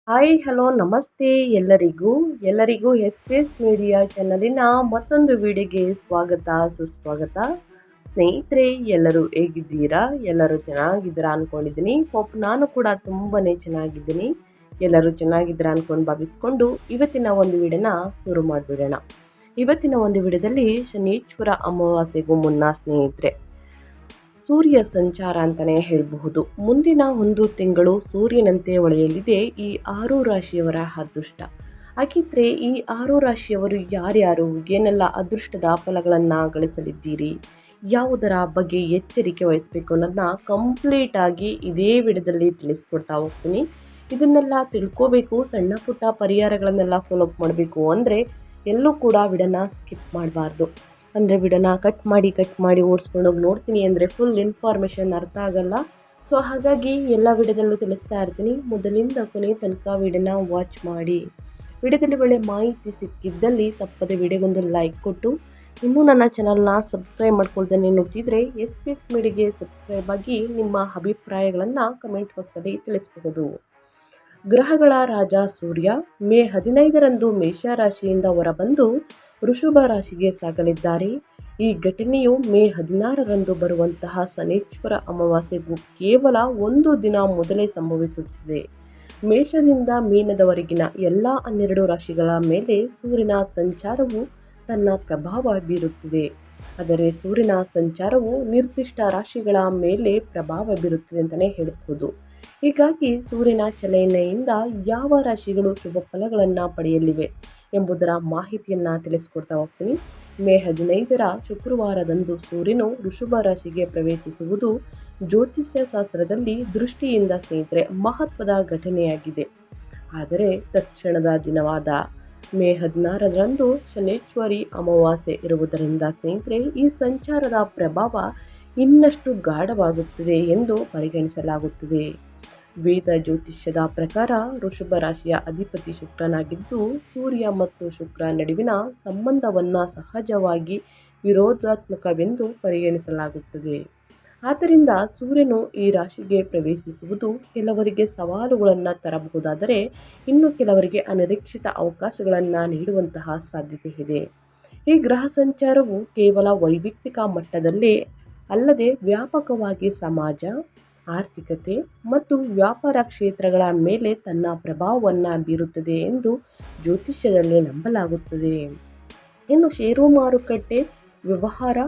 Hi hello ನಮಸ್ತೆ ಎಲ್ಲರಿಗೂ S P S media ಚಾನಲಿನ ಮತ್ತೊಂದು ವಿಡಿಯೋಗೆ ಸ್ವಾಗತ ಸುಸ್ವಾಗತ. ಸ್ನೇಹಿತರೆ, ಎಲ್ಲರೂ ಹೇಗಿದ್ದೀರಾ? ಎಲ್ಲರೂ ಚೆನ್ನಾಗಿದ್ದೀರಾ ಅಂದ್ಕೊಂಡಿದ್ದೀನಿ. ನಾನು ಕೂಡ ತುಂಬಾ ಚೆನ್ನಾಗಿದ್ದೀನಿ. ಎಲ್ಲರೂ ಚೆನ್ನಾಗಿದ್ದೀರಾ ಅಂದ್ಕೊಂಡು ಭಾವಿಸ್ಕೊಂಡು ಇವತ್ತಿನ ಒಂದು ವಿಡಿಯೋನ ಶುರು ಮಾಡಿಬಿಡೋಣ. ಇವತ್ತಿನ ಒಂದು ವಿಡಿಯೋದಲ್ಲಿ ಶನೀಶ್ವರ ಅಮಾವಾಸ್ಯೆಗೂ ಮುನ್ನ ಸ್ನೇಹಿತರೆ, ಸೂರ್ಯ ಸಂಚಾರ ಅಂತಲೇ ಹೇಳಬಹುದು. ಮುಂದಿನ ಒಂದು ತಿಂಗಳು ಸೂರ್ಯನಂತೆ ಹೊಳೆಯಲಿದೆ ಈ 6 ರಾಶಿಯವರ ಅದೃಷ್ಟ. ಹಾಗಿದ್ರೆ ಈ 6 ರಾಶಿಯವರು ಯಾರ್ಯಾರು, ಏನೆಲ್ಲ ಅದೃಷ್ಟದ ಫಲಗಳನ್ನು ಗಳಿಸಲಿದ್ದೀರಿ, ಯಾವುದರ ಬಗ್ಗೆ ಎಚ್ಚರಿಕೆ ವಹಿಸಬೇಕು ಅನ್ನೋದನ್ನ ಕಂಪ್ಲೀಟ್ ಆಗಿ ಇದೇ ವಿಡಿಯೋದಲ್ಲಿ ತಿಳಿಸ್ಕೊಡ್ತಾ ಹೋಗ್ತೀನಿ. ಇದನ್ನೆಲ್ಲ ತಿಳ್ಕೋಬೇಕು, ಸಣ್ಣ ಪುಟ್ಟ ಪರಿಹಾರಗಳನ್ನೆಲ್ಲ ಫಾಲೋ ಅಪ್ ಮಾಡಬೇಕು ಅಂದರೆ ಎಲ್ಲೂ ಕೂಡ ವಿಡಿಯೋನ ಸ್ಕಿಪ್ ಮಾಡಬಾರ್ದು. ಅಂದರೆ ವಿಡಿಯೋನ ಕಟ್ ಮಾಡಿ ಓಡಿಸ್ಕೊಂಡೋಗಿ ನೋಡ್ತೀನಿ ಅಂದರೆ ಫುಲ್ ಇನ್ಫಾರ್ಮೇಷನ್ ಅರ್ಥ ಆಗಲ್ಲ. ಸೊ ಹಾಗಾಗಿ ಎಲ್ಲ ವಿಡಿಯೋದಲ್ಲೂ ತಿಳಿಸ್ತಾ ಇರ್ತೀನಿ. ಮೊದಲಿಂದ ಕೊನೆ ತನಕ ವಿಡಿಯೋನ ವಾಚ್ ಮಾಡಿ. ವಿಡಿಯೋದಲ್ಲಿ ಒಳ್ಳೆ ಮಾಹಿತಿ ಸಿಕ್ಕಿದ್ದಲ್ಲಿ ತಪ್ಪದೆ ವಿಡಿಯೋಗೊಂದು ಲೈಕ್ ಕೊಟ್ಟು, ಇನ್ನೂ ನನ್ನ ಚಾನಲ್ನ ಸಬ್ಸ್ಕ್ರೈಬ್ ಮಾಡ್ಕೊಳ್ತಾನೆ ನೋಡ್ತಿದ್ರೆ ಎಸ್ ಪಿ ಎಸ್ ಮೀಡಿಯಾಗೆ ಸಬ್ಸ್ಕ್ರೈಬ್ ಆಗಿ ನಿಮ್ಮ ಅಭಿಪ್ರಾಯಗಳನ್ನು ಕಮೆಂಟ್ ಬಾಕ್ಸಲ್ಲಿ ತಿಳಿಸಬಹುದು. ಗ್ರಹಗಳ ರಾಜ ಸೂರ್ಯ ಮೇ 15ರಂದು ಮೇಷರಾಶಿಯಿಂದ ಹೊರಬಂದು ವೃಷಭ ರಾಶಿಗೆ ಸಾಗಲಿದ್ದಾರೆ. ಈ ಘಟನೆಯು ಮೇ 16ರಂದು ಬರುವಂತಹ ಶನೀಶ್ವರ ಅಮಾವಾಸ್ಯೆಗೂ ಕೇವಲ ಒಂದು ದಿನ ಮೊದಲೇ ಸಂಭವಿಸುತ್ತದೆ. ಮೇಷದಿಂದ ಮೀನದವರೆಗಿನ ಎಲ್ಲ 12 ರಾಶಿಗಳ ಮೇಲೆ ಸೂರ್ಯನ ಸಂಚಾರವು ತನ್ನ ಪ್ರಭಾವ ಬೀರುತ್ತಿದೆ. ಆದರೆ ಸೂರ್ಯನ ಸಂಚಾರವು ನಿರ್ದಿಷ್ಟ ರಾಶಿಗಳ ಮೇಲೆ ಪ್ರಭಾವ ಬೀರುತ್ತದೆ ಅಂತಲೇ ಹೇಳಬಹುದು. ಹೀಗಾಗಿ ಸೂರ್ಯನ ಚಲನೆಯಿಂದ ಯಾವ ರಾಶಿಗಳು ಶುಭ ಫಲಗಳನ್ನು ಪಡೆಯಲಿವೆ ಎಂಬುದರ ಮಾಹಿತಿಯನ್ನು ತಿಳಿಸ್ಕೊಡ್ತಾ ಹೋಗ್ತೀನಿ. ಮೇ 15ರ ಶುಕ್ರವಾರದಂದು ಸೂರ್ಯನು ವೃಷಭ ರಾಶಿಗೆ ಪ್ರವೇಶಿಸುವುದು ಜ್ಯೋತಿಷ್ಯ ಶಾಸ್ತ್ರದಲ್ಲಿ ದೃಷ್ಟಿಯಿಂದ ಸ್ನೇಹಿತರೆ ಮಹತ್ವದ ಘಟನೆಯಾಗಿದೆ. ಆದರೆ ತಕ್ಷಣದ ದಿನವಾದ ಮೇ 16ರಂದು ಶನೈಶ್ವರಿ ಅಮಾವಾಸ್ಯೆ ಇರುವುದರಿಂದ ಸ್ನೇಹಿತರೆ ಈ ಸಂಚಾರದ ಪ್ರಭಾವ ಇನ್ನಷ್ಟು ಗಾಢವಾಗುತ್ತದೆ ಎಂದು ಪರಿಗಣಿಸಲಾಗುತ್ತದೆ. ವೇದ ಜ್ಯೋತಿಷ್ಯದ ಪ್ರಕಾರ ವೃಷಭ ರಾಶಿಯ ಅಧಿಪತಿ ಶುಕ್ರನಾಗಿದ್ದು, ಸೂರ್ಯ ಮತ್ತು ಶುಕ್ರ ನಡುವಿನ ಸಂಬಂಧವನ್ನು ಸಹಜವಾಗಿ ವಿರೋಧಾತ್ಮಕವೆಂದು ಪರಿಗಣಿಸಲಾಗುತ್ತದೆ. ಆದ್ದರಿಂದ ಸೂರ್ಯನು ಈ ರಾಶಿಗೆ ಪ್ರವೇಶಿಸುವುದು ಕೆಲವರಿಗೆ ಸವಾಲುಗಳನ್ನು ತರಬಹುದಾದರೆ ಇನ್ನು ಕೆಲವರಿಗೆ ಅನಿರೀಕ್ಷಿತ ಅವಕಾಶಗಳನ್ನು ನೀಡುವಂತಹ ಸಾಧ್ಯತೆ ಇದೆ. ಈ ಗ್ರಹ ಸಂಚಾರವು ಕೇವಲ ವೈಯಕ್ತಿಕ ಮಟ್ಟದಲ್ಲೇ ಅಲ್ಲದೆ ವ್ಯಾಪಕವಾಗಿ ಸಮಾಜ, ಆರ್ಥಿಕತೆ ಮತ್ತು ವ್ಯಾಪಾರ ಕ್ಷೇತ್ರಗಳ ಮೇಲೆ ತನ್ನ ಪ್ರಭಾವವನ್ನು ಬೀರುತ್ತದೆ ಎಂದು ಜ್ಯೋತಿಷ್ಯದಲ್ಲಿ ನಂಬಲಾಗುತ್ತದೆ. ಇನ್ನು ಷೇರು ಮಾರುಕಟ್ಟೆ, ವ್ಯವಹಾರ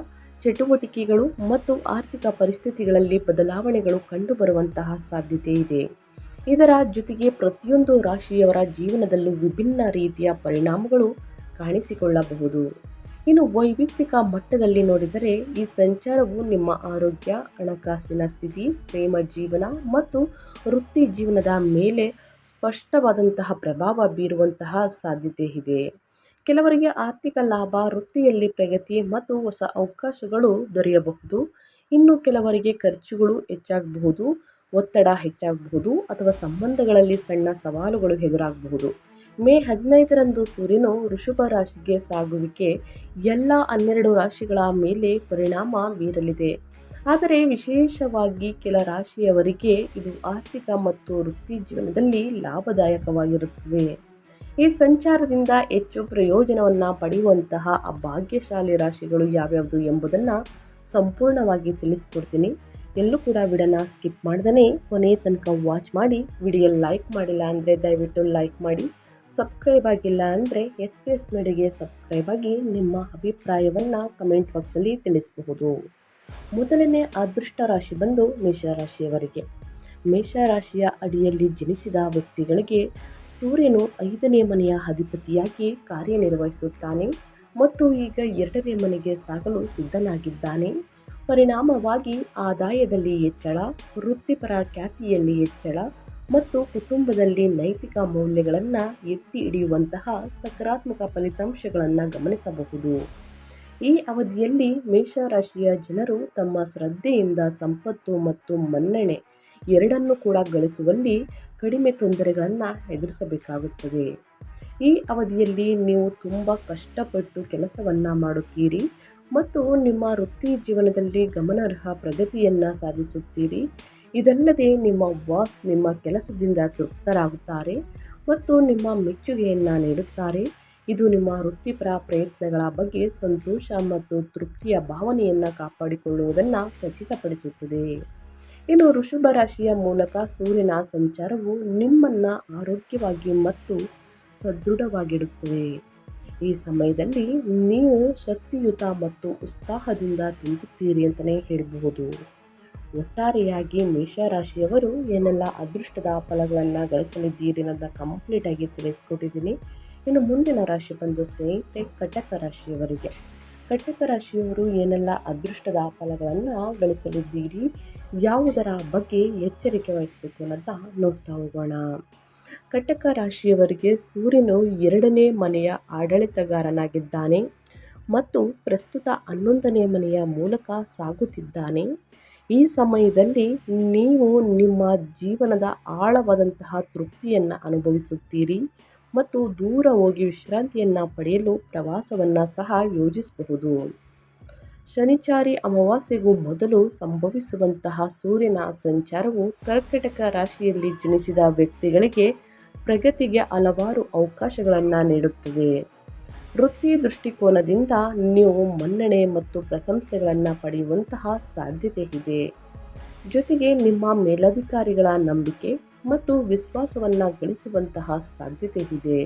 ಚಟುವಟಿಕೆಗಳು ಮತ್ತು ಆರ್ಥಿಕ ಪರಿಸ್ಥಿತಿಗಳಲ್ಲಿ ಬದಲಾವಣೆಗಳು ಕಂಡುಬರುವಂತಹ ಸಾಧ್ಯತೆ ಇದೆ. ಇದರ ಜೊತೆಗೆ ಪ್ರತಿಯೊಂದು ರಾಶಿಯವರ ಜೀವನದಲ್ಲೂ ವಿಭಿನ್ನ ರೀತಿಯ ಪರಿಣಾಮಗಳು ಕಾಣಿಸಿಕೊಳ್ಳಬಹುದು. ಇನ್ನು ವೈಯಕ್ತಿಕ ಮಟ್ಟದಲ್ಲಿ ನೋಡಿದರೆ ಈ ಸಂಚಾರವು ನಿಮ್ಮ ಆರೋಗ್ಯ, ಹಣಕಾಸಿನ ಸ್ಥಿತಿ, ಪ್ರೇಮ ಜೀವನ ಮತ್ತು ವೃತ್ತಿ ಜೀವನದ ಮೇಲೆ ಸ್ಪಷ್ಟವಾದಂತಹ ಪ್ರಭಾವ ಬೀರುವಂತಹ ಸಾಧ್ಯತೆ ಇದೆ. ಕೆಲವರಿಗೆ ಆರ್ಥಿಕ ಲಾಭ, ವೃತ್ತಿಯಲ್ಲಿ ಪ್ರಗತಿ ಮತ್ತು ಹೊಸ ಅವಕಾಶಗಳು ದೊರೆಯಬಹುದು. ಇನ್ನು ಕೆಲವರಿಗೆ ಖರ್ಚುಗಳು ಹೆಚ್ಚಾಗಬಹುದು, ಒತ್ತಡ ಹೆಚ್ಚಾಗಬಹುದು ಅಥವಾ ಸಂಬಂಧಗಳಲ್ಲಿ ಸಣ್ಣ ಸವಾಲುಗಳು ಎದುರಾಗಬಹುದು. ಮೇ 15ರಂದು ಸೂರ್ಯನು ವೃಷಭ ರಾಶಿಗೆ ಸಾಗುವಿಕೆ ಎಲ್ಲ 12 ರಾಶಿಗಳ ಮೇಲೆ ಪರಿಣಾಮ ಬೀರಲಿದೆ. ಆದರೆ ವಿಶೇಷವಾಗಿ ಕೆಲ ರಾಶಿಯವರಿಗೆ ಇದು ಆರ್ಥಿಕ ಮತ್ತು ವೃತ್ತಿ ಜೀವನದಲ್ಲಿ ಲಾಭದಾಯಕವಾಗಿರುತ್ತದೆ. ಈ ಸಂಚಾರದಿಂದ ಹೆಚ್ಚು ಪ್ರಯೋಜನವನ್ನು ಪಡೆಯುವಂತಹ ಭಾಗ್ಯಶಾಲಿ ರಾಶಿಗಳು ಯಾವ್ಯಾವುದು ಎಂಬುದನ್ನು ಸಂಪೂರ್ಣವಾಗಿ ತಿಳಿಸ್ಕೊಡ್ತೀನಿ. ಎಲ್ಲೂ ಕೂಡ ವಿಡಿಯೋನ ಸ್ಕಿಪ್ ಮಾಡ್ದೇ ಕೊನೆ ತನಕ ವಾಚ್ ಮಾಡಿ. ವಿಡಿಯೋ ಲೈಕ್ ಮಾಡಿಲ್ಲ ಅಂದರೆ ದಯವಿಟ್ಟು ಲೈಕ್ ಮಾಡಿ. ಸಬ್ಸ್ಕ್ರೈಬ್ ಆಗಿಲ್ಲ ಅಂದರೆ ಎಸ್ ಪಿ ಎಸ್ ಮೀಡಿಯಾಗೆ ಸಬ್ಸ್ಕ್ರೈಬ್ ಆಗಿ ನಿಮ್ಮ ಅಭಿಪ್ರಾಯವನ್ನು ಕಮೆಂಟ್ ಬಾಕ್ಸಲ್ಲಿ ತಿಳಿಸಬಹುದು. ಮೊದಲನೇ ಅದೃಷ್ಟ ರಾಶಿ ಬಂದು ಮೇಷರಾಶಿಯವರಿಗೆ. ಮೇಷರಾಶಿಯ ಅಡಿಯಲ್ಲಿ ಜನಿಸಿದ ವ್ಯಕ್ತಿಗಳಿಗೆ ಸೂರ್ಯನು 5ನೇ ಮನೆಯ ಅಧಿಪತಿಯಾಗಿ ಕಾರ್ಯನಿರ್ವಹಿಸುತ್ತಾನೆ ಮತ್ತು ಈಗ 2ನೇ ಮನೆಗೆ ಸಾಗಲು ಸಿದ್ಧನಾಗಿದ್ದಾನೆ. ಪರಿಣಾಮವಾಗಿ ಆದಾಯದಲ್ಲಿ ಹೆಚ್ಚಳ, ವೃತ್ತಿಪರ ಖ್ಯಾತಿಯಲ್ಲಿ ಹೆಚ್ಚಳ ಮತ್ತು ಕುಟುಂಬದಲ್ಲಿ ನೈತಿಕ ಮೌಲ್ಯಗಳನ್ನು ಎತ್ತಿ ಹಿಡಿಯುವಂತಹ ಸಕಾರಾತ್ಮಕ ಫಲಿತಾಂಶಗಳನ್ನು ಗಮನಿಸಬಹುದು. ಈ ಅವಧಿಯಲ್ಲಿ ಮೇಷರಾಶಿಯ ಜನರು ತಮ್ಮ ಶ್ರದ್ಧೆಯಿಂದ ಸಂಪತ್ತು ಮತ್ತು ಮನ್ನಣೆ ಎರಡನ್ನೂ ಕೂಡ ಗಳಿಸುವಲ್ಲಿ ಕಡಿಮೆ ತೊಂದರೆಗಳನ್ನು ಎದುರಿಸಬೇಕಾಗುತ್ತದೆ. ಈ ಅವಧಿಯಲ್ಲಿ ನೀವು ತುಂಬ ಕಷ್ಟಪಟ್ಟು ಕೆಲಸವನ್ನು ಮಾಡುತ್ತೀರಿ ಮತ್ತು ನಿಮ್ಮ ವೃತ್ತಿ ಜೀವನದಲ್ಲಿ ಗಮನಾರ್ಹ ಪ್ರಗತಿಯನ್ನು ಸಾಧಿಸುತ್ತೀರಿ. ಇದಲ್ಲದೆ ನಿಮ್ಮ ಬಾಸ್ ನಿಮ್ಮ ಕೆಲಸದಿಂದ ತೃಪ್ತರಾಗುತ್ತಾರೆ ಮತ್ತು ನಿಮ್ಮ ಮೆಚ್ಚುಗೆಯನ್ನು ನೀಡುತ್ತಾರೆ. ಇದು ನಿಮ್ಮ ವೃತ್ತಿಪರ ಪ್ರಯತ್ನಗಳ ಬಗ್ಗೆ ಸಂತೋಷ ಮತ್ತು ತೃಪ್ತಿಯ ಭಾವನೆಯನ್ನು ಕಾಪಾಡಿಕೊಳ್ಳುವುದನ್ನು ಖಚಿತಪಡಿಸುತ್ತದೆ. ಇನ್ನು ವೃಷಭ ರಾಶಿಯ ಮೂಲಕ ಸೂರ್ಯನ ಸಂಚಾರವು ನಿಮ್ಮನ್ನು ಆರೋಗ್ಯವಾಗಿ ಮತ್ತು ಸದೃಢವಾಗಿಡುತ್ತದೆ. ಈ ಸಮಯದಲ್ಲಿ ನೀವು ಶಕ್ತಿಯುತ ಮತ್ತು ಉತ್ಸಾಹದಿಂದ ತುಂಬುತ್ತೀರಿ ಅಂತಲೇ ಹೇಳಬಹುದು. ಒಟ್ಟಾರೆಯಾಗಿ ಮೇಷರಾಶಿಯವರು ಏನೆಲ್ಲ ಅದೃಷ್ಟದ ಫಲಗಳನ್ನು ಗಳಿಸಲಿದ್ದೀರಿ ಅನ್ನೋದನ್ನ ಕಂಪ್ಲೀಟಾಗಿ ತಿಳಿಸ್ಕೊಟ್ಟಿದ್ದೀನಿ. ಇನ್ನು ಮುಂದಿನ ರಾಶಿ ಬಂದು ಸ್ನೇಹಿತರೆ ಕಟಕ ರಾಶಿಯವರಿಗೆ. ಕಟಕ ರಾಶಿಯವರು ಏನೆಲ್ಲ ಅದೃಷ್ಟದ ಫಲಗಳನ್ನು ಗಳಿಸಲಿದ್ದೀರಿ, ಯಾವುದರ ಬಗ್ಗೆ ಎಚ್ಚರಿಕೆ ವಹಿಸಬೇಕು ಅನ್ನೋದನ್ನ ನೋಡ್ತಾ ಹೋಗೋಣ. ಕಟಕ ರಾಶಿಯವರಿಗೆ ಸೂರ್ಯನು 2ನೇ ಮನೆಯ ಆಡಳಿತಗಾರನಾಗಿದ್ದಾನೆ ಮತ್ತು ಪ್ರಸ್ತುತ 11ನೇ ಮನೆಯ ಮೂಲಕ ಸಾಗುತ್ತಿದ್ದಾನೆ. ಈ ಸಮಯದಲ್ಲಿ ನೀವು ನಿಮ್ಮ ಜೀವನದ ಆಳವಾದಂತಹ ತೃಪ್ತಿಯನ್ನು ಅನುಭವಿಸುತ್ತೀರಿ ಮತ್ತು ದೂರ ಹೋಗಿ ವಿಶ್ರಾಂತಿಯನ್ನು ಪಡೆಯಲು ಪ್ರವಾಸವನ್ನು ಸಹ ಯೋಜಿಸಬಹುದು. ಶನಿಚಾರಿ ಅಮಾವಾಸ್ಯೆಗೂ ಮೊದಲು ಸಂಭವಿಸುವಂತಹ ಸೂರ್ಯನ ಸಂಚಾರವು ಕರ್ಕಟಕ ರಾಶಿಯಲ್ಲಿ ಜನಿಸಿದ ವ್ಯಕ್ತಿಗಳಿಗೆ ಪ್ರಗತಿಗೆ ಹಲವಾರು ಅವಕಾಶಗಳನ್ನು ನೀಡುತ್ತದೆ. ವೃತ್ತಿ ದೃಷ್ಟಿಕೋನದಿಂದ ನೀವು ಮನ್ನಣೆ ಮತ್ತು ಪ್ರಶಂಸೆಗಳನ್ನು ಪಡೆಯುವಂತಹ ಸಾಧ್ಯತೆ ಇದೆ. ಜೊತೆಗೆ ನಿಮ್ಮ ಮೇಲಧಿಕಾರಿಗಳ ನಂಬಿಕೆ ಮತ್ತು ವಿಶ್ವಾಸವನ್ನು ಗಳಿಸುವಂತಹ ಸಾಧ್ಯತೆ ಇದೆ.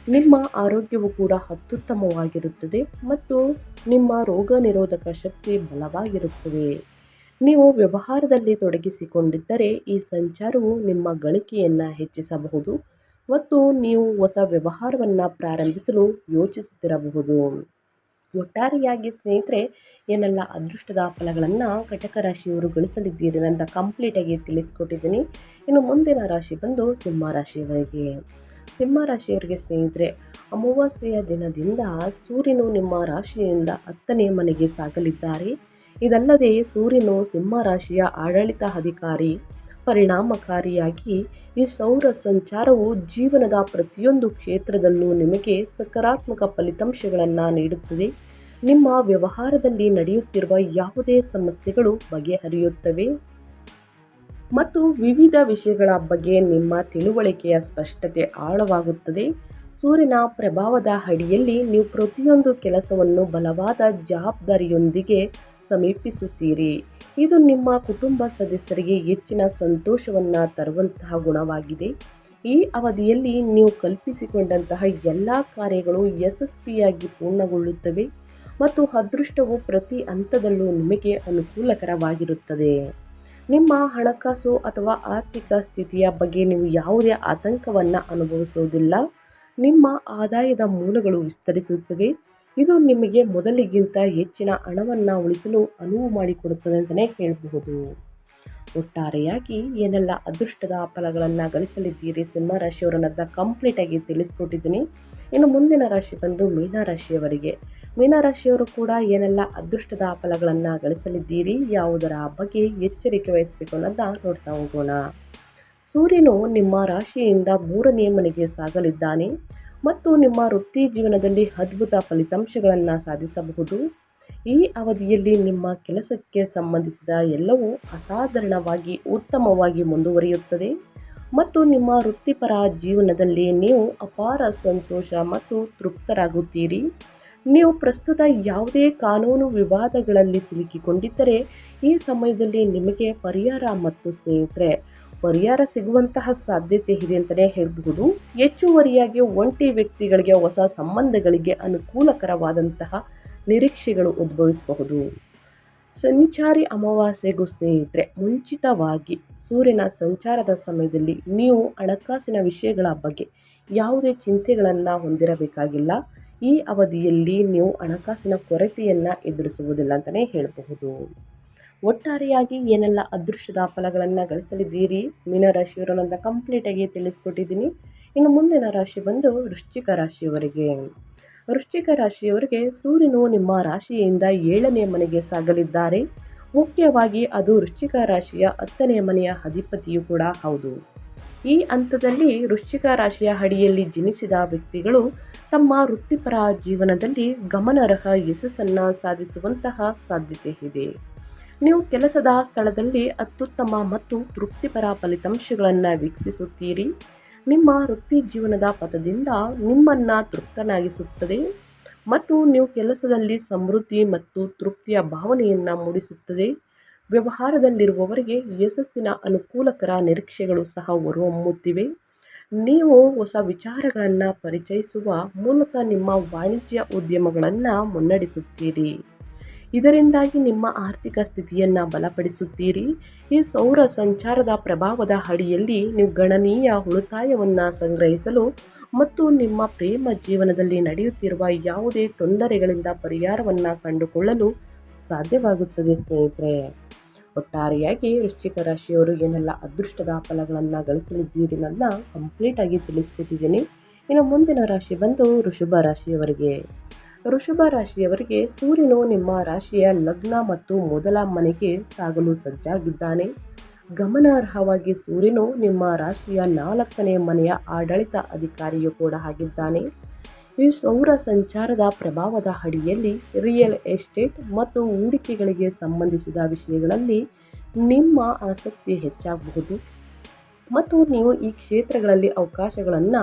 ನಿಮ್ಮ ಆರೋಗ್ಯವು ಕೂಡ ಅತ್ಯುತ್ತಮವಾಗಿರುತ್ತದೆ ಮತ್ತು ನಿಮ್ಮ ರೋಗ ನಿರೋಧಕ ಶಕ್ತಿ ಬಲವಾಗಿರುತ್ತದೆ. ನೀವು ವ್ಯವಹಾರದಲ್ಲಿ ತೊಡಗಿಸಿಕೊಂಡಿದ್ದರೆ ಈ ಸಂಚಾರವು ನಿಮ್ಮ ಗಳಿಕೆಯನ್ನು ಹೆಚ್ಚಿಸಬಹುದು ಮತ್ತು ನೀವು ಹೊಸ ವ್ಯವಹಾರವನ್ನು ಪ್ರಾರಂಭಿಸಲು ಯೋಚಿಸುತ್ತಿರಬಹುದು. ಒಟ್ಟಾರೆಯಾಗಿ ಸ್ನೇಹಿತರೆ ಏನೆಲ್ಲ ಅದೃಷ್ಟದ ಫಲಗಳನ್ನು ಕಟಕ ರಾಶಿಯವರು ಗಳಿಸಲಿದ್ದೀರಿ ಅಂತ ಕಂಪ್ಲೀಟಾಗಿ ತಿಳಿಸ್ಕೊಟ್ಟಿದ್ದೀನಿ. ಇನ್ನು ಮುಂದಿನ ರಾಶಿ ಬಂದು ಸಿಂಹ ರಾಶಿಯವರಿಗೆ. ಸಿಂಹ ರಾಶಿಯವರಿಗೆ ಸ್ನೇಹಿತರೆ ಅಮಾವಾಸ್ಯೆಯ ದಿನದಿಂದ ಸೂರ್ಯನು ನಿಮ್ಮ ರಾಶಿಯಿಂದ 10ನೇ ಮನೆಗೆ ಸಾಗಲಿದ್ದಾರೆ. ಇದಲ್ಲದೆ ಸೂರ್ಯನು ಸಿಂಹ ರಾಶಿಯ ಆಡಳಿತ ಅಧಿಕಾರಿ. ಪರಿಣಾಮಕಾರಿಯಾಗಿ ಈ ಸೌರ ಸಂಚಾರವು ಜೀವನದ ಪ್ರತಿಯೊಂದು ಕ್ಷೇತ್ರದಲ್ಲೂ ನಿಮಗೆ ಸಕಾರಾತ್ಮಕ ಫಲಿತಾಂಶಗಳನ್ನು ನೀಡುತ್ತದೆ. ನಿಮ್ಮ ವ್ಯವಹಾರದಲ್ಲಿ ನಡೆಯುತ್ತಿರುವ ಯಾವುದೇ ಸಮಸ್ಯೆಗಳು ಬಗೆಹರಿಯುತ್ತವೆ ಮತ್ತು ವಿವಿಧ ವಿಷಯಗಳ ಬಗ್ಗೆ ನಿಮ್ಮ ತಿಳುವಳಿಕೆಯ ಸ್ಪಷ್ಟತೆ ಆಳವಾಗುತ್ತದೆ. ಸೂರ್ಯನ ಪ್ರಭಾವದ ಅಡಿಯಲ್ಲಿ ನೀವು ಪ್ರತಿಯೊಂದು ಕೆಲಸವನ್ನು ಬಲವಾದ ಜವಾಬ್ದಾರಿಯೊಂದಿಗೆ ಸಮೀಪಿಸುತ್ತೀರಿ. ಇದು ನಿಮ್ಮ ಕುಟುಂಬ ಸದಸ್ಯರಿಗೆ ಹೆಚ್ಚಿನ ಸಂತೋಷವನ್ನು ತರುವಂತಹ ಗುಣವಾಗಿದೆ. ಈ ಅವಧಿಯಲ್ಲಿ ನೀವು ಕಲ್ಪಿಸಿಕೊಂಡಂತಹ ಎಲ್ಲ ಕಾರ್ಯಗಳು ಯಶಸ್ವಿಯಾಗಿ ಪೂರ್ಣಗೊಳ್ಳುತ್ತವೆ ಮತ್ತು ಅದೃಷ್ಟವು ಪ್ರತಿ ಹಂತದಲ್ಲೂ ನಿಮಗೆ ಅನುಕೂಲಕರವಾಗಿರುತ್ತದೆ. ನಿಮ್ಮ ಹಣಕಾಸು ಅಥವಾ ಆರ್ಥಿಕ ಸ್ಥಿತಿಯ ಬಗ್ಗೆ ನೀವು ಯಾವುದೇ ಆತಂಕವನ್ನು ಅನುಭವಿಸುವುದಿಲ್ಲ. ನಿಮ್ಮ ಆದಾಯದ ಮೂಲಗಳು ವಿಸ್ತರಿಸುತ್ತವೆ. ಇದು ನಿಮಗೆ ಮೊದಲಿಗಿಂತ ಹೆಚ್ಚಿನ ಹಣವನ್ನು ಉಳಿಸಲು ಅನುವು ಮಾಡಿಕೊಡುತ್ತದೆ ಅಂತಲೇ ಹೇಳಬಹುದು. ಒಟ್ಟಾರೆಯಾಗಿ ಏನೆಲ್ಲ ಅದೃಷ್ಟದ ಫಲಗಳನ್ನು ಗಳಿಸಲಿದ್ದೀರಿ ಸಿಂಹರಾಶಿಯವರನ್ನ ಕಂಪ್ಲೀಟಾಗಿ ತಿಳಿಸ್ಕೊಟ್ಟಿದ್ದೀನಿ. ಇನ್ನು ಮುಂದಿನ ರಾಶಿ ಬಂದು ಮೀನರಾಶಿಯವರಿಗೆ. ಮೀನರಾಶಿಯವರು ಕೂಡ ಏನೆಲ್ಲ ಅದೃಷ್ಟದ ಫಲಗಳನ್ನು ಗಳಿಸಲಿದ್ದೀರಿ, ಯಾವುದರ ಬಗ್ಗೆ ಎಚ್ಚರಿಕೆ ವಹಿಸಬೇಕು ಅನ್ನೋದನ್ನ ನೋಡ್ತಾ ಹೋಗೋಣ. ಸೂರ್ಯನು ನಿಮ್ಮ ರಾಶಿಯಿಂದ 3ನೇ ಮನೆಗೆ ಸಾಗಲಿದ್ದಾನೆ ಮತ್ತು ನಿಮ್ಮ ವೃತ್ತಿ ಜೀವನದಲ್ಲಿ ಅದ್ಭುತ ಫಲಿತಾಂಶಗಳನ್ನು ಸಾಧಿಸಬಹುದು. ಈ ಅವಧಿಯಲ್ಲಿ ನಿಮ್ಮ ಕೆಲಸಕ್ಕೆ ಸಂಬಂಧಿಸಿದ ಎಲ್ಲವೂ ಅಸಾಧಾರಣವಾಗಿ ಉತ್ತಮವಾಗಿ ಮುಂದುವರಿಯುತ್ತದೆ ಮತ್ತು ನಿಮ್ಮ ವೃತ್ತಿಪರ ಜೀವನದಲ್ಲಿ ನೀವು ಅಪಾರ ಸಂತೋಷ ಮತ್ತು ತೃಪ್ತರಾಗುತ್ತೀರಿ. ನೀವು ಪ್ರಸ್ತುತ ಯಾವುದೇ ಕಾನೂನು ವಿವಾದಗಳಲ್ಲಿ ಸಿಲುಕಿಕೊಂಡಿದ್ದರೆ ಈ ಸಮಯದಲ್ಲಿ ನಿಮಗೆ ಪರಿಹಾರ ಮತ್ತು ಸ್ನೇಹಿತರೆ ಪರಿಹಾರ ಸಿಗುವಂತಹ ಸಾಧ್ಯತೆ ಇದೆ ಅಂತಲೇ ಹೇಳಬಹುದು. ಹೆಚ್ಚುವರಿಯಾಗಿ ಒಂಟಿ ವ್ಯಕ್ತಿಗಳಿಗೆ ಹೊಸ ಸಂಬಂಧಗಳಿಗೆ ಅನುಕೂಲಕರವಾದಂತಹ ನಿರೀಕ್ಷೆಗಳು ಉದ್ಭವಿಸಬಹುದು. ಸಂಚಾರಿ ಅಮಾವಾಸ್ಯೆಗೂ ಸ್ನೇಹಿತರೆ ಮುಂಚಿತವಾಗಿ ಸೂರ್ಯನ ಸಂಚಾರದ ಸಮಯದಲ್ಲಿ ನೀವು ಹಣಕಾಸಿನ ವಿಷಯಗಳ ಬಗ್ಗೆ ಯಾವುದೇ ಚಿಂತೆಗಳನ್ನು ಹೊಂದಿರಬೇಕಾಗಿಲ್ಲ. ಈ ಅವಧಿಯಲ್ಲಿ ನೀವು ಹಣಕಾಸಿನ ಕೊರತೆಯನ್ನು ಎದುರಿಸುವುದಿಲ್ಲ ಅಂತಲೇ ಹೇಳಬಹುದು. ಒಟ್ಟಾರೆಯಾಗಿ ಏನೆಲ್ಲ ಅದೃಷ್ಟದ ಫಲಗಳನ್ನು ಗಳಿಸಲಿದ್ದೀರಿ ಮೀನರಾಶಿಯವರನ್ನ ಕಂಪ್ಲೀಟಾಗಿ ತಿಳಿಸ್ಕೊಟ್ಟಿದ್ದೀನಿ. ಇನ್ನು ಮುಂದಿನ ರಾಶಿ ಬಂದು ವೃಶ್ಚಿಕ ರಾಶಿಯವರಿಗೆ. ವೃಶ್ಚಿಕ ರಾಶಿಯವರಿಗೆ ಸೂರ್ಯನು ನಿಮ್ಮ ರಾಶಿಯಿಂದ 7ನೇ ಮನೆಗೆ ಸಾಗಲಿದ್ದಾರೆ. ಮುಖ್ಯವಾಗಿ ಅದು ವೃಶ್ಚಿಕ ರಾಶಿಯ 10ನೇ ಮನೆಯ ಅಧಿಪತಿಯೂ ಕೂಡ ಹೌದು. ಈ ಹಂತದಲ್ಲಿ ವೃಶ್ಚಿಕ ರಾಶಿಯ ಅಡಿಯಲ್ಲಿ ಜನಿಸಿದ ವ್ಯಕ್ತಿಗಳು ತಮ್ಮ ವೃತ್ತಿಪರ ಜೀವನದಲ್ಲಿ ಗಮನಾರ್ಹ ಯಶಸ್ಸನ್ನು ಸಾಧಿಸುವಂತಹ ಸಾಧ್ಯತೆ ಇದೆ. ನೀವು ಕೆಲಸದ ಸ್ಥಳದಲ್ಲಿ ಅತ್ಯುತ್ತಮ ಮತ್ತು ತೃಪ್ತಿಕರ ಫಲಿತಾಂಶಗಳನ್ನು ವೀಕ್ಷಿಸುತ್ತೀರಿ. ನಿಮ್ಮ ವೃತ್ತಿ ಜೀವನದ ಪಥದಿಂದ ನಿಮ್ಮನ್ನು ತೃಪ್ತನಾಗಿಸುತ್ತದೆ ಮತ್ತು ನೀವು ಕೆಲಸದಲ್ಲಿ ಸಮೃದ್ಧಿ ಮತ್ತು ತೃಪ್ತಿಯ ಭಾವನೆಯನ್ನು ಮೂಡಿಸುತ್ತದೆ. ವ್ಯವಹಾರದಲ್ಲಿರುವವರಿಗೆ ಯಶಸ್ಸಿನ ಅನುಕೂಲಕರ ನಿರೀಕ್ಷೆಗಳು ಸಹ ಹೊರಹೊಮ್ಮುತ್ತಿವೆ. ನೀವು ಹೊಸ ವಿಚಾರಗಳನ್ನು ಪರಿಚಯಿಸುವ ಮೂಲಕ ನಿಮ್ಮ ವಾಣಿಜ್ಯ ಉದ್ಯಮಗಳನ್ನು ಮುನ್ನಡೆಸುತ್ತೀರಿ. ಇದರಿಂದಾಗಿ ನಿಮ್ಮ ಆರ್ಥಿಕ ಸ್ಥಿತಿಯನ್ನು ಬಲಪಡಿಸುತ್ತೀರಿ. ಈ ಸೌರ ಸಂಚಾರದ ಪ್ರಭಾವದ ಅಡಿಯಲ್ಲಿ ನೀವು ಗಣನೀಯ ಉಳಿತಾಯವನ್ನು ಸಂಗ್ರಹಿಸಲು ಮತ್ತು ನಿಮ್ಮ ಪ್ರೇಮ ಜೀವನದಲ್ಲಿ ನಡೆಯುತ್ತಿರುವ ಯಾವುದೇ ತೊಂದರೆಗಳಿಂದ ಪರಿಹಾರವನ್ನು ಕಂಡುಕೊಳ್ಳಲು ಸಾಧ್ಯವಾಗುತ್ತದೆ ಸ್ನೇಹಿತರೆ. ಒಟ್ಟಾರೆಯಾಗಿ ವೃಶ್ಚಿಕ ರಾಶಿಯವರು ಏನೆಲ್ಲ ಅದೃಷ್ಟದ ಫಲಗಳನ್ನು ಗಳಿಸಲಿದ್ದೀರಿ ಅನ್ನೋದನ್ನ ಕಂಪ್ಲೀಟಾಗಿ ತಿಳಿಸ್ಕೊಟ್ಟಿದ್ದೀನಿ. ಇನ್ನು ಮುಂದಿನ ರಾಶಿ ಬಂದು ವೃಷಭ ರಾಶಿಯವರಿಗೆ. ವೃಷಭ ರಾಶಿಯವರಿಗೆ ಸೂರ್ಯನು ನಿಮ್ಮ ರಾಶಿಯ ಲಗ್ನ ಮತ್ತು ಮೊದಲ ಮನೆಗೆ ಸಾಗಲು ಸಜ್ಜಾಗಿದ್ದಾನೆ. ಗಮನಾರ್ಹವಾಗಿ ಸೂರ್ಯನು ನಿಮ್ಮ ರಾಶಿಯ 4ನೇ ಮನೆಯ ಆಡಳಿತ ಅಧಿಕಾರಿಯೂ ಕೂಡ ಆಗಿದ್ದಾನೆ. ಈ ಸೌರ ಸಂಚಾರದ ಪ್ರಭಾವದ ಅಡಿಯಲ್ಲಿ ರಿಯಲ್ ಎಸ್ಟೇಟ್ ಮತ್ತು ಹೂಡಿಕೆಗಳಿಗೆ ಸಂಬಂಧಿಸಿದ ವಿಷಯಗಳಲ್ಲಿ ನಿಮ್ಮ ಆಸಕ್ತಿ ಹೆಚ್ಚಾಗಬಹುದು ಮತ್ತು ನೀವು ಈ ಕ್ಷೇತ್ರಗಳಲ್ಲಿ ಅವಕಾಶಗಳನ್ನು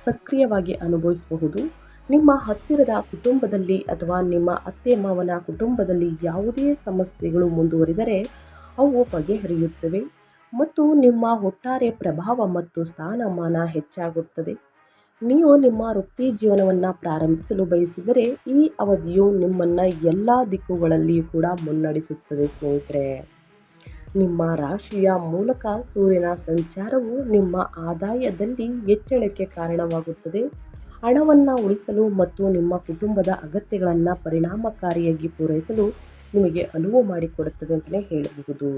ಸಕ್ರಿಯವಾಗಿ ಅನುಭವಿಸಬಹುದು. ನಿಮ್ಮ ಹತ್ತಿರದ ಕುಟುಂಬದಲ್ಲಿ ಅಥವಾ ನಿಮ್ಮ ಅತ್ತೆ ಮಾವನ ಕುಟುಂಬದಲ್ಲಿ ಯಾವುದೇ ಸಮಸ್ಯೆಗಳು ಮುಂದುವರಿದರೆ ಅವು ಬಗೆಹರಿಯುತ್ತವೆ ಮತ್ತು ನಿಮ್ಮ ಒಟ್ಟಾರೆ ಪ್ರಭಾವ ಮತ್ತು ಸ್ಥಾನಮಾನ ಹೆಚ್ಚಾಗುತ್ತದೆ. ನೀವು ನಿಮ್ಮ ವೃತ್ತಿ ಜೀವನವನ್ನು ಪ್ರಾರಂಭಿಸಲು ಬಯಸಿದರೆ ಈ ಅವಧಿಯು ನಿಮ್ಮನ್ನು ಎಲ್ಲ ದಿಕ್ಕುಗಳಲ್ಲಿಯೂ ಕೂಡ ಮುನ್ನಡೆಸುತ್ತದೆ ಸ್ನೇಹಿತರೆ. ನಿಮ್ಮ ರಾಶಿಯ ಮೂಲಕ ಸೂರ್ಯನ ಸಂಚಾರವು ನಿಮ್ಮ ಆದಾಯದಲ್ಲಿ ಹೆಚ್ಚಳಕ್ಕೆ ಕಾರಣವಾಗುತ್ತದೆ. ಹಣವನ್ನು ಉಳಿಸಲು ಮತ್ತು ನಿಮ್ಮ ಕುಟುಂಬದ ಅಗತ್ಯಗಳನ್ನು ಪರಿಣಾಮಕಾರಿಯಾಗಿ ಪೂರೈಸಲು ನಿಮಗೆ ಅನುವು ಮಾಡಿಕೊಡುತ್ತದೆ ಅಂತಲೇ ಹೇಳಬಹುದು.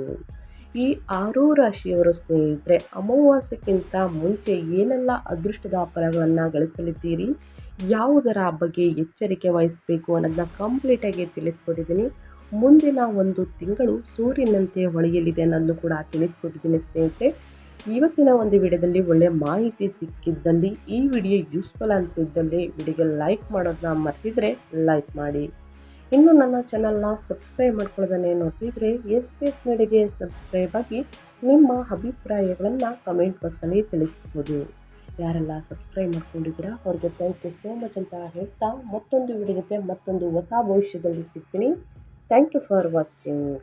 ಈ 6 ರಾಶಿಯವರ ಸ್ನೇಹಿತರೆ ಅಮಾವಾಸ್ಯಕ್ಕಿಂತ ಮುಂಚೆ ಏನೆಲ್ಲ ಅದೃಷ್ಟದ ಫಲಗಳನ್ನು ಗಳಿಸಲಿದ್ದೀರಿ, ಯಾವುದರ ಬಗ್ಗೆ ಎಚ್ಚರಿಕೆ ವಹಿಸಬೇಕು ಅನ್ನೋದನ್ನ ಕಂಪ್ಲೀಟಾಗಿ ತಿಳಿಸ್ಕೊಟ್ಟಿದ್ದೀನಿ. ಮುಂದಿನ ಒಂದು ತಿಂಗಳು ಸೂರ್ಯನಂತೆ ಹೊಳೆಯಲಿದೆ ಅನ್ನೋದನ್ನು ಕೂಡ ತಿಳಿಸ್ಕೊಟ್ಟಿದ್ದೀನಿ ಸ್ನೇಹಿತರೆ. ಇವತ್ತಿನ ಒಂದು ವಿಡಿಯೋದಲ್ಲಿ ಒಳ್ಳೆಯ ಮಾಹಿತಿ ಸಿಕ್ಕಿದ್ದಲ್ಲಿ, ಈ ವಿಡಿಯೋ ಯೂಸ್ಫುಲ್ ಅನಿಸಿದ್ದಲ್ಲಿ ವಿಡಿಯೋಗೆ ಲೈಕ್ ಮಾಡೋದನ್ನ ಮರ್ತಿದ್ರೆ ಲೈಕ್ ಮಾಡಿ. ಇನ್ನು ನನ್ನ ಚಾನಲ್ನ ಸಬ್ಸ್ಕ್ರೈಬ್ ಮಾಡ್ಕೊಳ್ಳೋದನ್ನೇ ನೋಡ್ತಿದ್ರೆ ಎಸ್ ಮೀಡಿಯಾಗೆ ಸಬ್ಸ್ಕ್ರೈಬ್ ಆಗಿ ನಿಮ್ಮ ಅಭಿಪ್ರಾಯಗಳನ್ನು ಕಮೆಂಟ್ ಬಾಕ್ಸಲ್ಲಿ ತಿಳಿಸ್ಬೋದು. ಯಾರೆಲ್ಲ ಸಬ್ಸ್ಕ್ರೈಬ್ ಮಾಡ್ಕೊಂಡಿದ್ದೀರಾ ಅವ್ರಿಗೆ ಥ್ಯಾಂಕ್ ಯು ಸೋ ಮಚ್ ಅಂತ ಹೇಳ್ತಾ ಮತ್ತೊಂದು ವಿಡಿಯೋ ಜೊತೆ ಮತ್ತೊಂದು ಹೊಸ ಭವಿಷ್ಯದಲ್ಲಿ ಸಿಗ್ತೀನಿ. Thank you for watching.